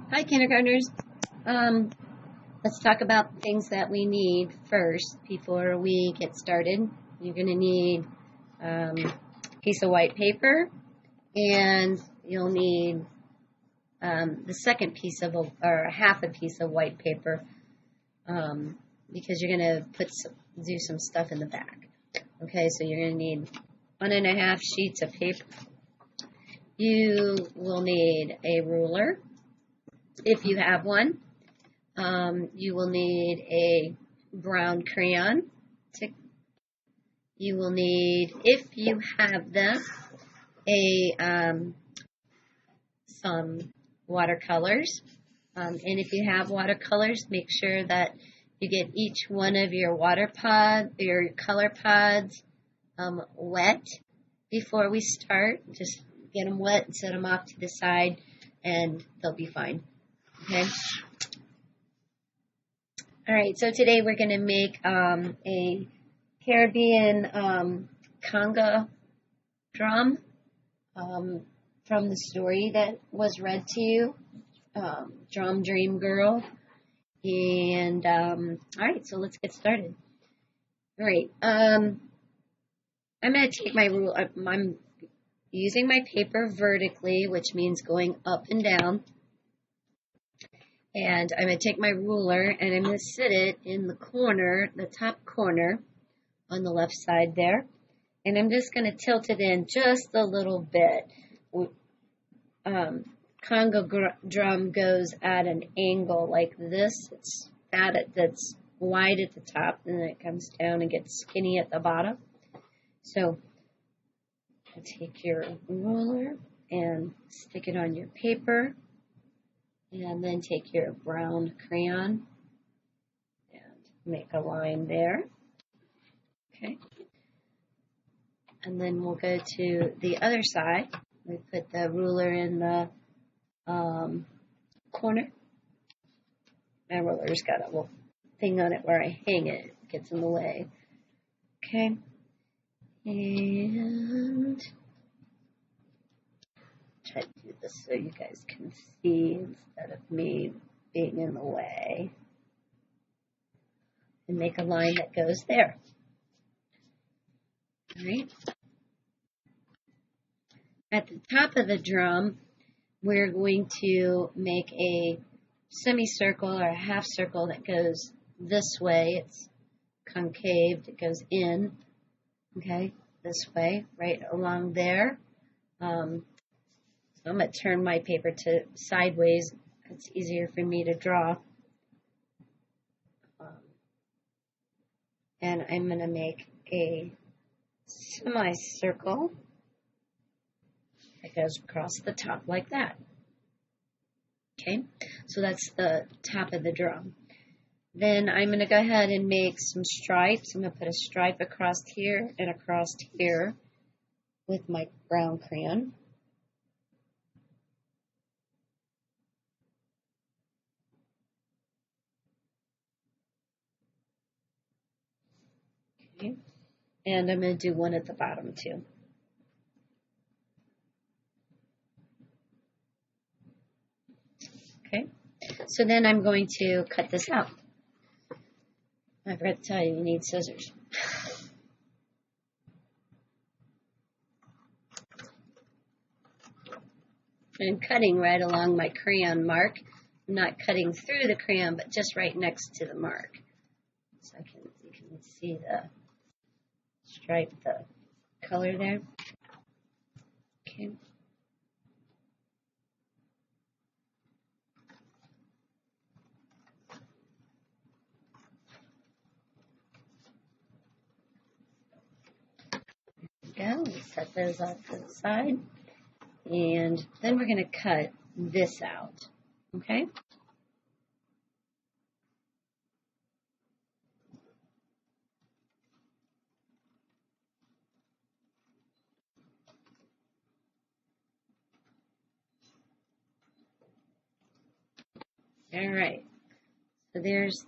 Hi, kindergartners. Let's talk about things that we need first before we get started. You're going to need a piece of white paper, and you'll need the second piece of, or half a piece of white paper, because you're going to do some stuff in the back. Okay, so you're going to need 1.5 sheets of paper. You will need a ruler, if you have one. You will need a brown crayon. You will need, if you have them, some watercolors. And if you have watercolors, make sure that you get each one of your your color pods wet before we start. Just get them wet and set them off to the side, and they'll be fine. Okay. All right. So today we're going to make a Caribbean conga drum from the story that was read to you, Drum Dream Girl. And all right. So let's get started. All right. I'm going to take my rule. I'm using my paper vertically, which means going up and down. And I'm going to take my ruler and I'm going to sit it in the corner, the top corner on the left side there. And I'm just going to tilt it in just a little bit. Conga drum goes at an angle like this. It's that's wide at the top, and then it comes down and gets skinny at the bottom. So take your ruler and stick it on your paper. And then take your brown crayon and make a line there. Okay. And then we'll go to the other side. We put the ruler in the corner. My ruler's got a little thing on it where I hang it. It gets in the way. Okay. And try to do this so you guys can see instead of me being in the way. And make a line that goes there. All right. At the top of the drum, we're going to make a semicircle or a half circle that goes this way. It's concave. It goes in. Okay, this way, right along there. I'm going to turn my paper to sideways. It's easier for me to draw. And I'm going to make a semicircle that goes across the top like that. Okay, so that's the top of the drum. Then I'm going to go ahead and make some stripes. I'm going to put a stripe across here and across here with my brown crayon. Okay. And I'm going to do one at the bottom too. Okay, so then I'm going to cut this out. I forgot to tell you, you need scissors. I'm cutting right along my crayon mark. I'm not cutting through the crayon, but just right next to the mark. So you can see the stripe, the color there. Okay. There we go. We set those off to the side. And then we're going to cut this out. Okay? All right, so there's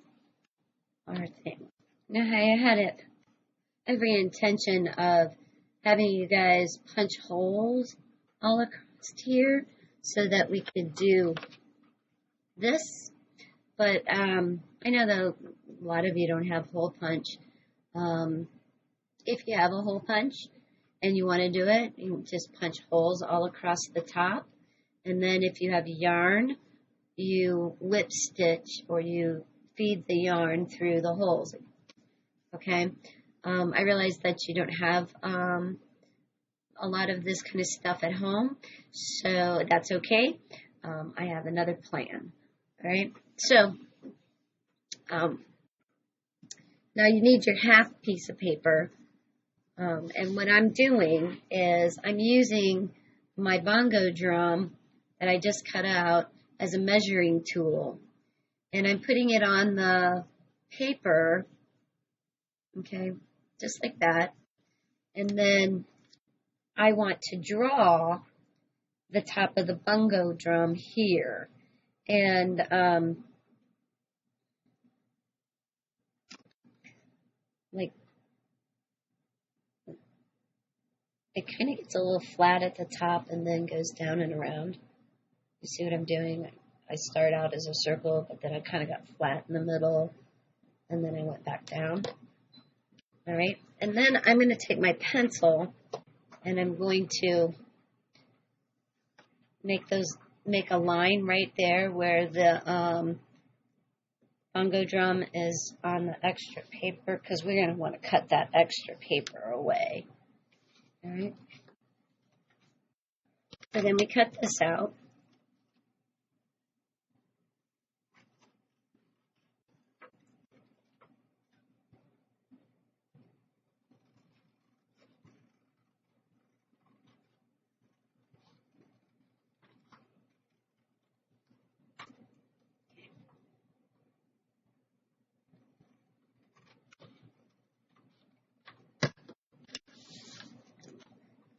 our thing. Now I had every intention of having you guys punch holes all across here so that we could do this, but I know that a lot of you don't have hole punch. If you have a hole punch and you want to do it, you just punch holes all across the top. And then if you have yarn, you whip stitch or you feed the yarn through the holes. Okay? I realize that you don't have a lot of this kind of stuff at home, so that's okay. I have another plan. All right? So, now you need your half piece of paper. And what I'm doing is I'm using my bongo drum that I just cut out as a measuring tool. And I'm putting it on the paper, okay, just like that. And then I want to draw the top of the bongo drum here. And like, it kind of gets a little flat at the top and then goes down and around. You see what I'm doing? I start out as a circle, but then I kind of got flat in the middle, and then I went back down. All right, and then I'm going to take my pencil, and I'm going to make a line right there where the bongo drum is on the extra paper, because we're going to want to cut that extra paper away. All right, so then we cut this out.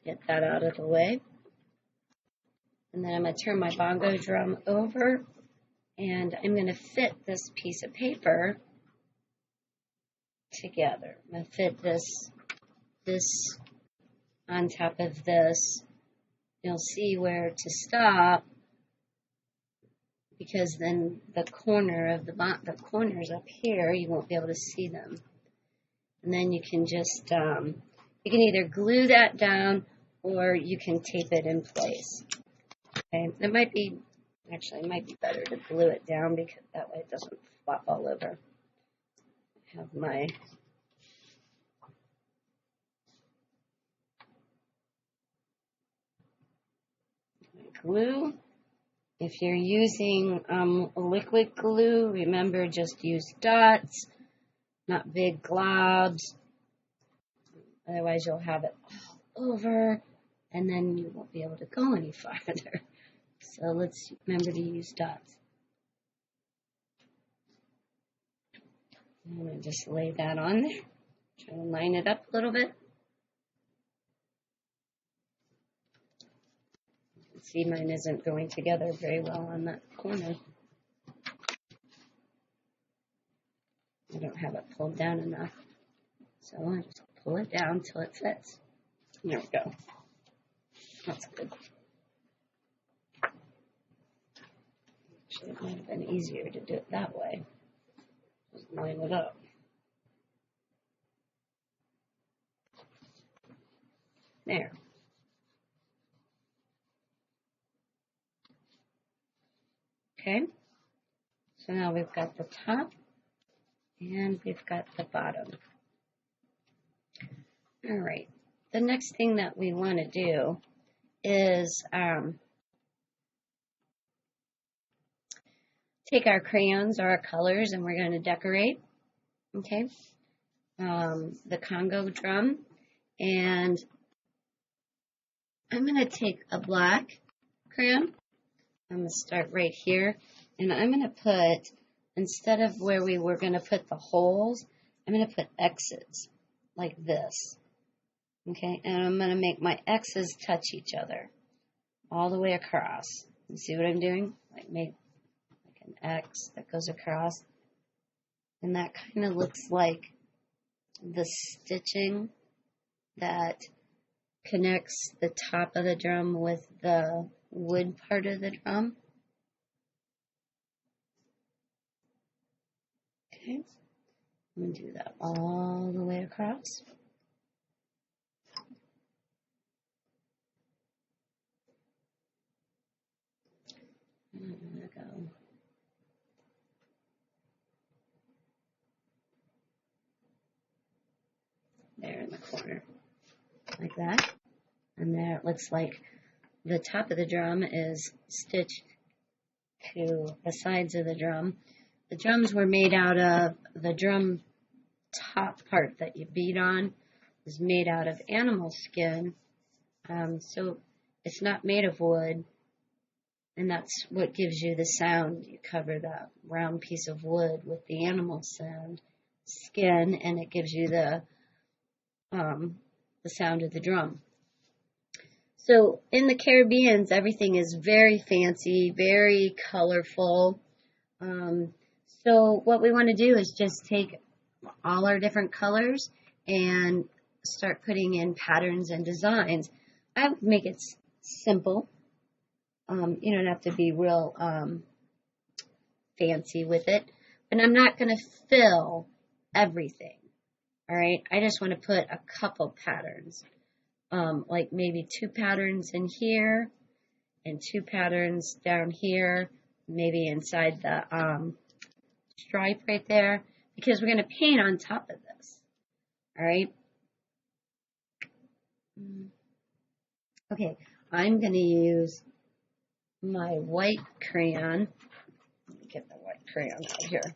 Get that out of the way. And then I'm going to turn my bongo drum over, and I'm going to fit this piece of paper together. I'm going to fit this on top of this. You'll see where to stop, because then the corners up here, you won't be able to see them. And then you can just, you can either glue that down or you can tape it in place. Okay, it might be better to glue it down, because that way it doesn't flop all over. I have my glue. If you're using liquid glue, remember, just use dots, not big globs. Otherwise, you'll have it all over, and then you won't be able to go any farther. So let's remember to use dots. I'm going to just lay that on there. Try to line it up a little bit. You can see mine isn't going together very well on that corner. I don't have it pulled down enough. So I just pull it down till it fits. There we go. That's good. Actually, it might have been easier to do it that way. Just line it up. There. Okay. So now we've got the top and we've got the bottom. All right. The next thing that we want to do is take our crayons or our colors, and we're going to decorate, okay, the Congo drum. And I'm going to take a black crayon. I'm going to start right here, and I'm going to put, instead of where we were going to put the holes, I'm going to put X's like this, okay, and I'm going to make my X's touch each other all the way across. You see what I'm doing? Like make an X that goes across, and that kind of looks like the stitching that connects the top of the drum with the wood part of the drum. Okay, I'm going to do that all the way across. I'm going to go there in the corner, like that. And there it looks like the top of the drum is stitched to the sides of the drum. The drums were made out of, the drum top part that you beat on is made out of animal skin. So it's not made of wood, and that's what gives you the sound. You cover that round piece of wood with the animal skin, and it gives you the sound of the drum. So in the Caribbean, everything is very fancy, very colorful. So what we want to do is just take all our different colors and start putting in patterns and designs. I would make it simple. You don't have to be real fancy with it. But I'm not going to fill everything. All right, I just want to put a couple patterns. Like maybe 2 patterns in here and 2 patterns down here, maybe inside the stripe right there, because we're going to paint on top of this. All right. Okay, I'm going to use my white crayon. Let me get the white crayon out here.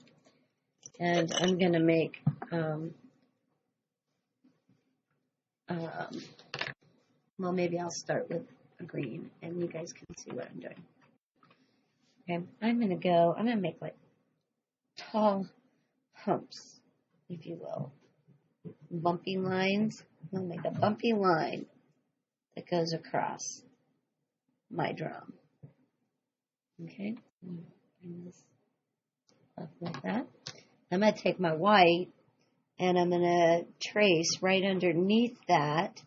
And I'm going to make well, maybe I'll start with a green, and you guys can see what I'm doing. Okay, I'm going to make like tall humps, if you will. Bumpy lines. I'm going to make a bumpy line that goes across my drum. Okay, bring this up like that. I'm going to take my white, and I'm going to trace right underneath that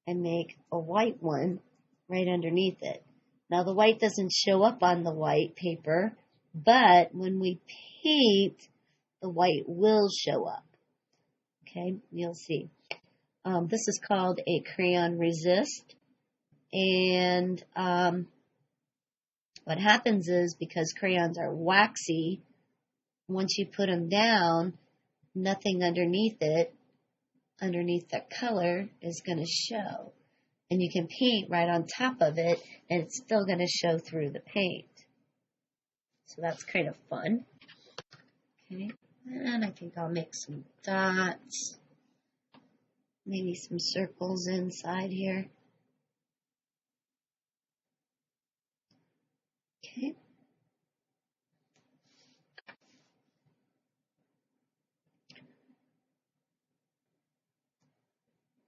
and make a white one right underneath it. Now the white doesn't show up on the white paper, but when we paint, the white will show up. Okay, you'll see. This is called a crayon resist, and what happens is, because crayons are waxy, once you put them down, nothing underneath it, underneath the color, is going to show. And you can paint right on top of it, and it's still going to show through the paint. So that's kind of fun. Okay, and I think I'll make some dots, maybe some circles inside here. Okay.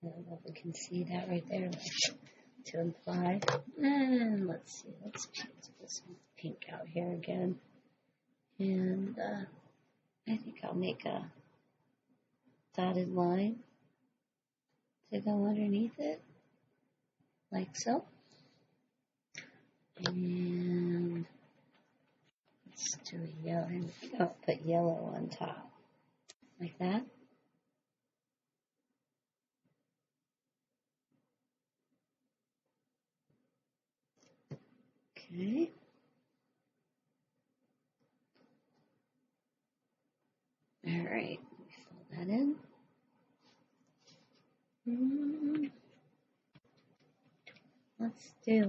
I don't know if we can see that right there to imply. And let's see, let's put some pink out here again. And I think I'll make a dotted line to go underneath it, like so. And let's do a yellow. I think I'll put yellow on top, like that. Okay. All right, fill that in. Let's do,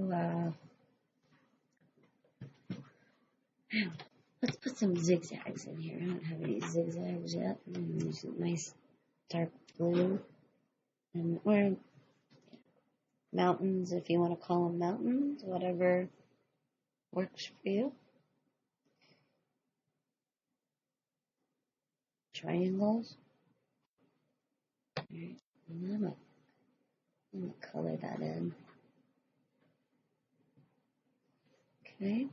let's put some zigzags in here. I don't have any zigzags yet. I'm going to use a nice dark blue. And, or mountains, if you want to call them mountains, whatever works for you. Triangles. Alright, and I'm going to color that in. Okay.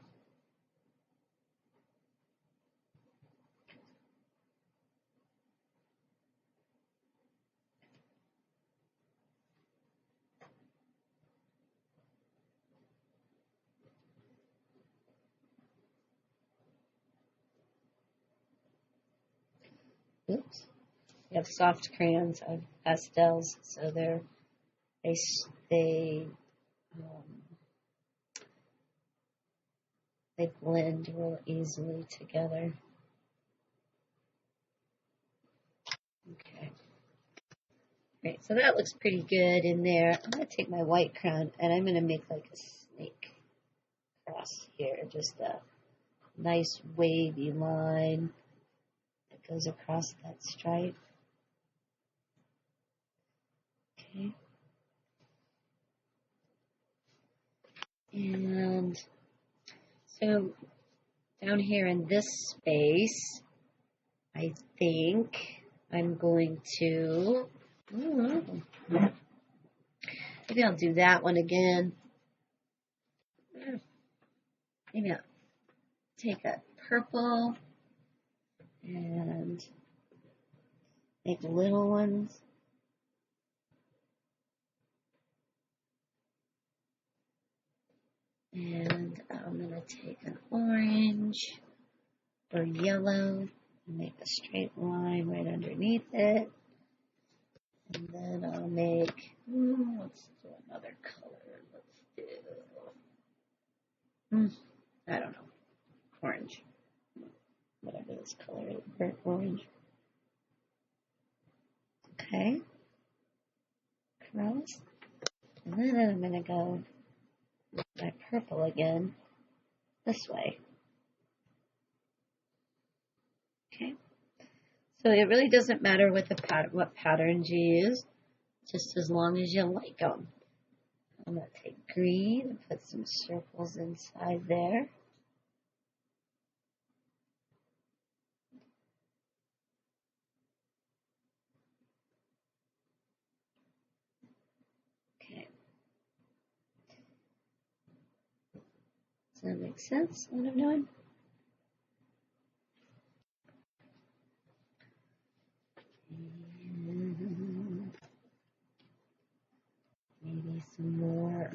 oops. We have soft crayons of pastels, so they um, they blend real easily together. Okay. Right, so that looks pretty good in there. I'm going to take my white crayon and I'm going to make like a snake across here. Just a nice wavy line that goes across that stripe. Okay. And so down here in this space, I think I'm going to, maybe I'll do that one again. Maybe I'll take a purple and make little ones. And I'm going to take an orange or yellow and make a straight line right underneath it. And then I'll make, let's do another color. Let's do, I don't know, orange. Whatever this color is, burnt orange. Okay. Cross. And then I'm going to go with my purple again, this way. Okay. So it really doesn't matter what patterns you use, just as long as you like them. I'm going to take green and put some circles inside there. Okay. Does that make sense, what I'm doing? Maybe some more.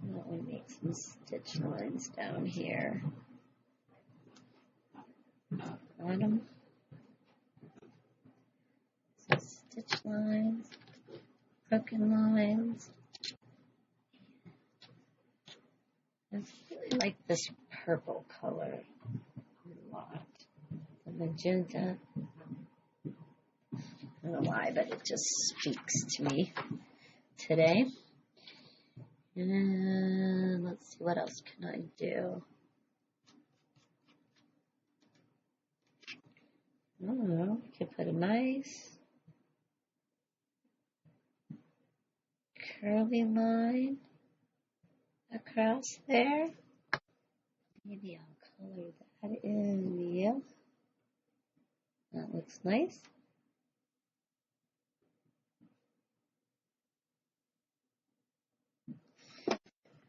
Let me make some stitch lines down here. Bottom. Some stitch lines, broken lines. I really like this purple color a lot. The magenta. I don't know why, but it just speaks to me today. And let's see, what else can I do? I don't know. I could put a nice curly line across there. Maybe I'll color that in. Yep. That looks nice.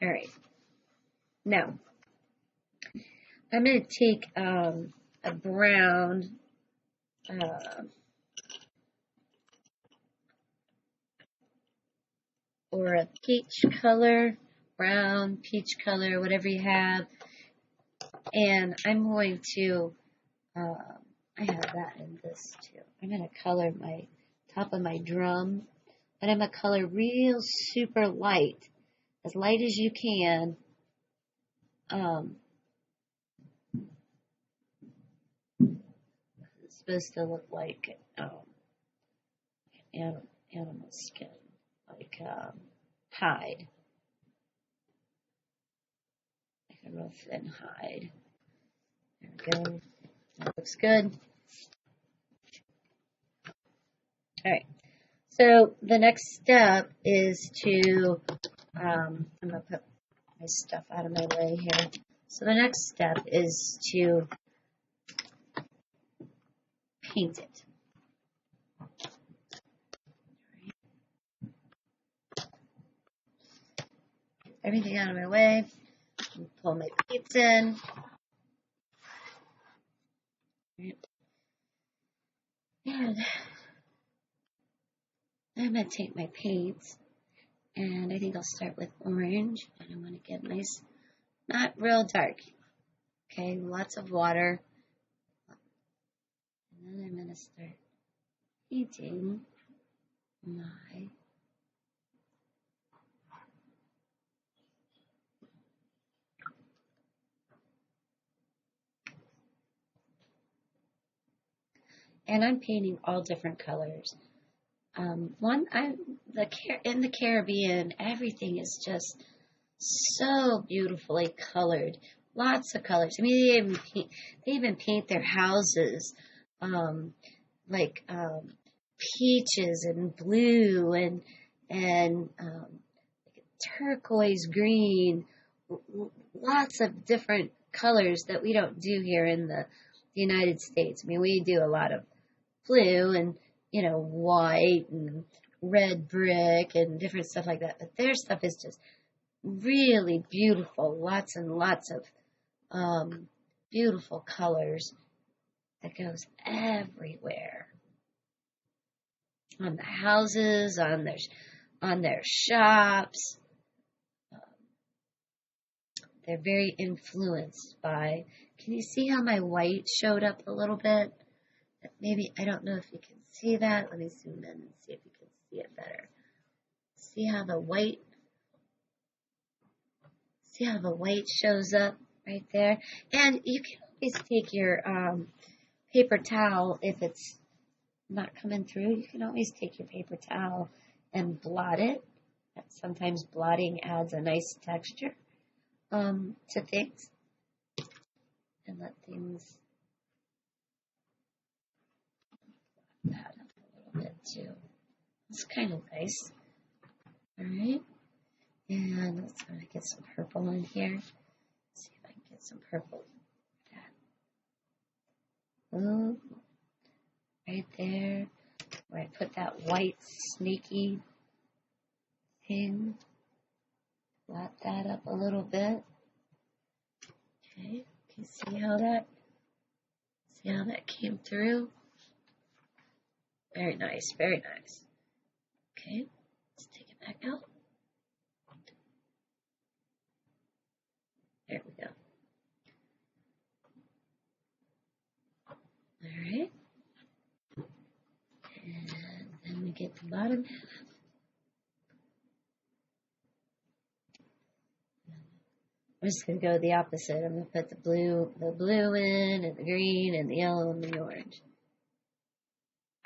All right. Now, I'm going to take a brown or a peach color, brown, peach color, whatever you have. And I'm going to, I have that in this too. I'm going to color my top of my drum. And I'm going to color real super light as you can. It's supposed to look like animal skin, like hide, like a real thin hide. There we go. That looks good. All right. So the next step is to, I'm going to put my stuff out of my way here. So the next step is to paint it. Everything out of my way. Pull my paints in. And I'm going to take my paints, and I think I'll start with orange, and I want to get nice, not real dark. Okay, lots of water. And then I'm going to start painting my and I'm painting all different colors. In the Caribbean, everything is just so beautifully colored. Lots of colors. I mean, they even paint their houses like peaches and blue and turquoise green. Lots of different colors that we don't do here in the United States. I mean, we do a lot of blue and white and red brick and different stuff like that. But their stuff is just really beautiful. Lots and lots of beautiful colors that goes everywhere on the houses, on their shops. They're very influenced by. Can you see how my white showed up a little bit? Maybe, I don't know if you can see that. Let me zoom in and see if you can see it better. See how the white shows up right there? And you can always take your paper towel if it's not coming through. You can always take your paper towel and blot it. Sometimes blotting adds a nice texture to things. And let things that up a little bit too. It's kind of nice. All right. And let's try to get some purple in here. See if I can get some purple. Oh, right there. Where I put that white snaky thing. Blot that up a little bit. Okay. Can you see how that came through? Very nice, very nice. Okay, let's take it back out. There we go. All right. And then we get the bottom half. I'm just going to go the opposite. I'm going to put the blue in, and the green, and the yellow, and the orange.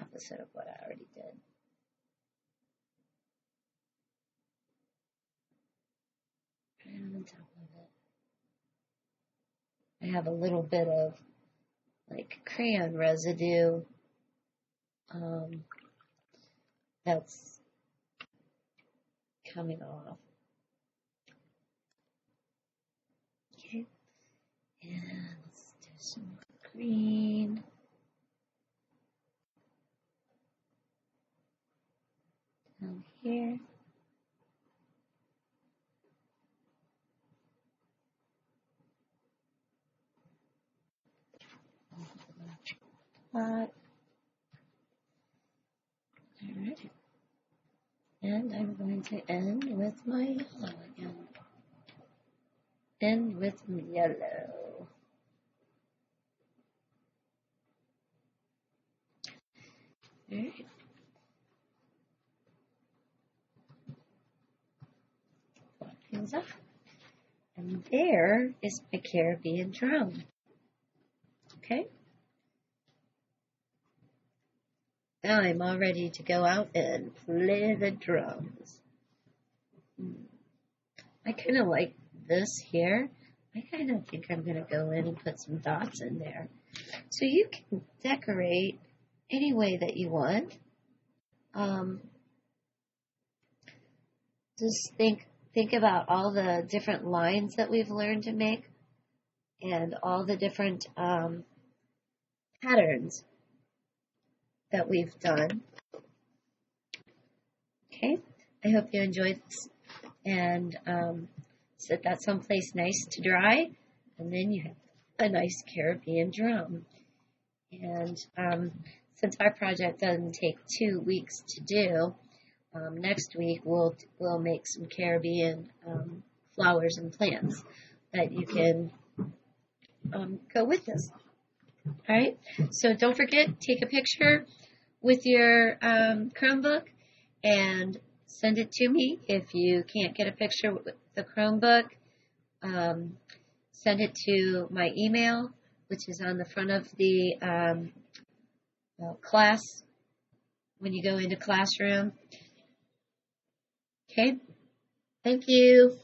Opposite of what I already did. Right on top of it. I have a little bit of like crayon residue that's coming off. Okay, and let's do some more green. Down here. All right. And I'm going to end with my yellow again. End with yellow. All right. Block things up. And there is my Caribbean drum. Okay. Now I'm all ready to go out and play the drums. I kind of like this here. I kind of think I'm going to go in and put some dots in there. So you can decorate any way that you want. Just think about all the different lines that we've learned to make and all the different patterns that we've done. Okay, I hope you enjoyed this and set that someplace nice to dry, and then you have a nice Caribbean drum. And since our project doesn't take 2 weeks to do, Next week we'll make some Caribbean flowers and plants that you can go with us. All right. So don't forget, take a picture with your Chromebook and send it to me. If you can't get a picture with the Chromebook, send it to my email, which is on the front of the class when you go into classroom. Okay. Thank you.